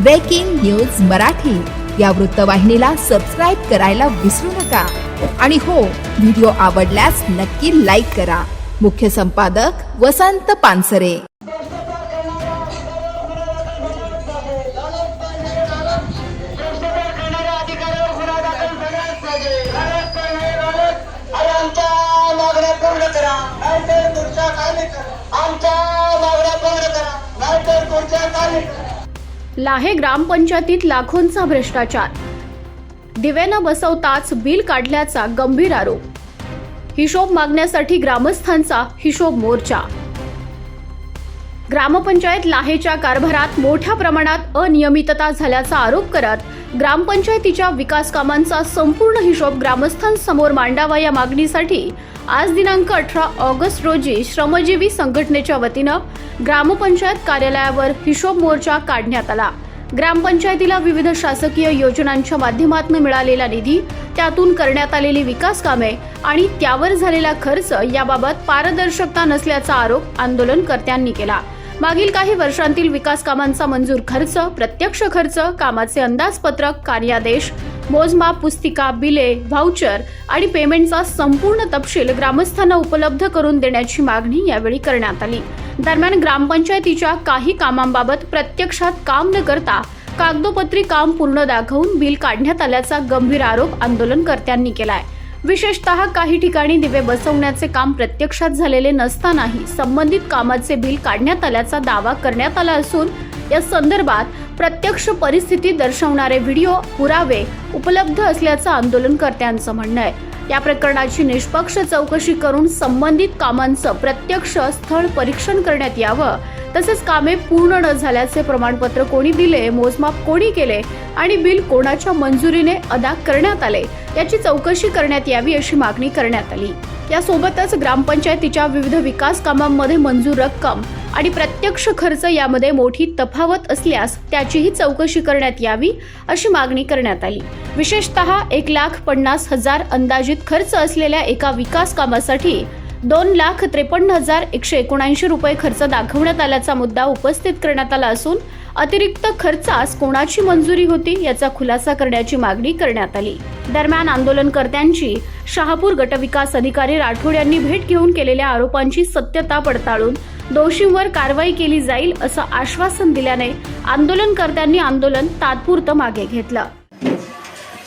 Breaking news Marathi या वृत्तवाहिनीला subscribe करायला विसरू नका आणि हो, व्हिडिओ आवडल्यास नक्की लाईक करा। मुख्य संपादक वसंत पानसरे। लाहे ग्रामपंचायतीत लाखोंचा भ्रष्टाचार, दिवे न बसवताच बिल काढल्याचा गंभीर आरोप, हिशोब मागण्यासाठी ग्रामस्थांचा हिशोब मोर्चा। ग्रामपंचायत लाहेच्या कारभारात मोठ्या प्रमाणात अनियमितता झाल्याचा आरोप करत ग्रामपंचायतीच्या विकास कामांचा संपूर्ण हिशोब ग्रामस्थांसमोर मांडावा या मागणीसाठी आज दिनांक 18 ऑगस्ट रोजी श्रमजीवी संघटनेच्या वतीनं ग्रामपंचायत कार्यालयावर हिशोब मोर्चा काढण्यात आला। ग्रामपंचायतीला विविध शासकीय योजनांच्या माध्यमातून मिळालेला निधी, त्यातून करण्यात आलेली विकास कामे आणि त्यावर झालेला खर्च याबाबत पारदर्शकता नसल्याचा आरोप आंदोलनकर्त्यांनी केला। मागील काही वर्षांतील विकास कामांचा मंजूर खर्च, प्रत्यक्ष खर्च, कामाचे अंदाजपत्रक, कार्यादेश, मोजमाप पुस्तिका, बिले, व्हाउचर आणि पेमेंटचा संपूर्ण तपशील ग्रामस्थांना उपलब्ध करून देण्याची मागणी यावेळी करण्यात आली। दरम्यान ग्रामपंचायतीच्या काही कामांबाबत प्रत्यक्षात काम न करता कागदोपत्री काम पूर्ण दाखवून बिल काढण्यात आल्याचा गंभीर आरोप आंदोलनकर्त्यांनी केलाय। विशेषतः काही ठिकाणी दिवे बसवण्याचे काम प्रत्यक्षात झालेले नसतानाही संबंधित कामाचे बिल काढण्यात आल्याचा दावा करण्यात आला असून या संदर्भात प्रत्यक्ष परिस्थिती दर्शवणारे व्हिडिओ, पुरावे उपलब्ध असल्याचं आंदोलनकर्त्यांचं म्हणणं आहे। या प्रकरणाची निष्पक्ष चौकशी करून संबंधित कामांचं प्रत्यक्ष स्थळ परीक्षण करण्यात यावं, तसेच कामे पूर्ण न झाल्याचे प्रमाणपत्र कोणी दिले, मोजमाप कोणी केले आणि बिल कोणाच्या मंजुरीने अदा करण्यात आले याची चौकशी करण्यात यावी अशी मागणी करण्यात आली। यासोबतच ग्रामपंचायतीच्या विविध विकास कामांमध्ये मंजूर रक्कम आणि प्रत्यक्ष खर्च यामध्ये मोठी तफावत असल्यास त्याचीही चौकशी करण्यात यावी अशी मागणी करण्यात आली। विशेषतः 1,50,000 अंदाजित खर्च असलेल्या एका विकास कामासाठी 2,53,179 रुपये खर्च दाखवण्यात आल्याचा मुद्दा उपस्थित करण्यात आला असून अतिरिक्त खर्चास कोणाची मंजुरी होती याचा खुलासा करण्याची मागणी करण्यात आली। दरम्यान आंदोलनकर्त्यांची शहापूर गटविकास अधिकारी राठोड यांनी भेट घेऊन केलेल्या आरोपांची सत्यता पडताळून दोषींवर कारवाई केली जाईल असं आश्वासन दिल्याने आंदोलनकर्त्यांनी आंदोलन तात्पुरतं मागे घेतलं।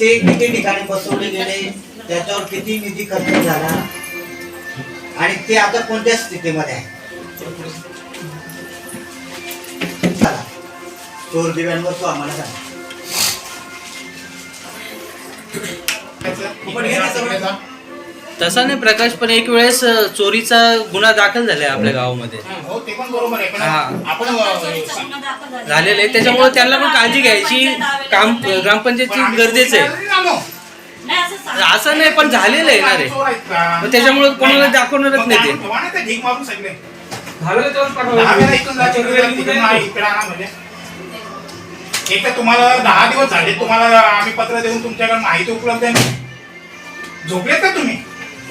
ते किती ठिकाणी बसवले गेले, त्याच्यावर किती निधी खर्च झाला आणि ते आता कोणत्या स्थितीमध्ये आहे? चला, चोर दिव्यांवर तो आम्हाला सांग। तसा नाही प्रकाश, पण एक वेळेस चोरीचा गुन्हा दाखल झालाय आपल्या गावामध्ये। हो, ते पण बरोबर आहे, पण आपण झालेलं आहे, त्याच्यामुळे त्यांना पण काळजी घ्यायची काम ग्रामपंचायतची गरजेचं आहे। असं नाही, पण झालेलं आहे ना रे, त्याच्यामुळे कोणाला दाखवणारच नाही ते। ढीक मारून सगळे एक तर तुम्हाला 10 दिवस झाले, तुम्हाला आम्ही पत्र देऊन तुमच्याकडे माहिती उपलब्ध आहे, झोपलेत का तुम्ही?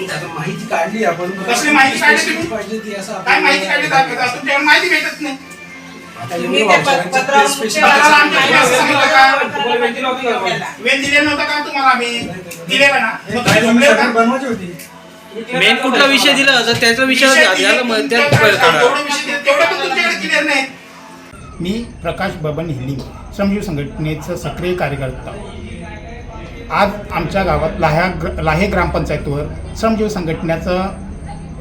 माहिती काढली आपण, कसली माहिती काढली तुम्ही? काय माहिती काढली? तुमच्याकडे माहिती भेटत नाही। वेळ दिले नव्हता का तुम्हाला? आम्ही दिलेला ना, बनवायची होती। मेन कुठला विषय दिला होता त्याचा विषय क्लिअर नाही। मी प्रकाश बबन हिली, श्रमजीव संघटनेचा सक्रिय कार्यकर्ता। आज आमच्या गावात लाहे ग्रामपंचायतीवर श्रमजीव संघटनेचा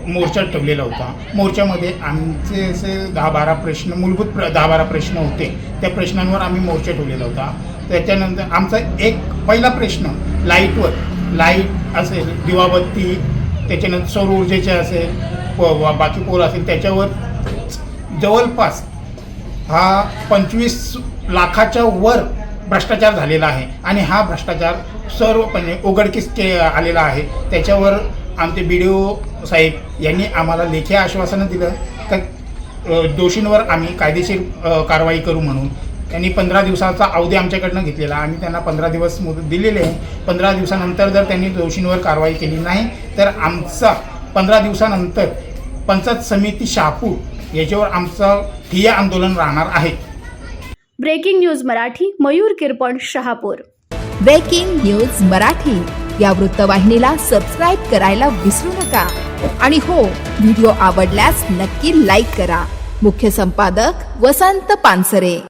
मोर्चा ठेवलेला होता। मोर्चामध्ये आमचे असे 10-12 प्रश्न, मूलभूत 10-12 प्रश्न होते। त्या प्रश्नांवर आम्ही मोर्चा ठेवलेला होता। त्याच्यानंतर आमचा एक पहिला प्रश्न लाईटवर, लाईट असेल, दिवाबत्ती, त्याच्यानंतर सौर ऊर्जेचे असेल, बाकी पोल असेल, त्याच्यावर जवळपास हा 25 लाखाच्या वर भ्रष्टाचार झालेला आहे आणि हा भ्रष्टाचार सर्वपणे उघडकीस आलेला आहे। त्याच्यावर आमचे BDO साहेब यांनी आम्हाला लेखी आश्वासनं दिलं तर दोषींवर आम्ही कायदेशीर कारवाई करू म्हणून। त्यांनी 15 दिवसाचा अवधी आमच्याकडनं घेतलेला, आम्ही त्यांना 15 दिवस मुदत दिलेले आहे। 15 दिवसानंतर जर त्यांनी दोषींवर कारवाई केली नाही तर आमचा 15 दिवसानंतर पंचायत समिती शहापूर याच्यावर आमचं ठिय्या आंदोलन राहणार आहे। Breaking news Marathi, Mayur Kirpan, Shahapur. Breaking news Marathi या वृत्तवाहिनीला सबस्क्राईब करायला विसरू नका. आणि हो, व्हिडिओ आवडल्यास नक्की लाईक करा. मुख्य संपादक वसंत पानसरे.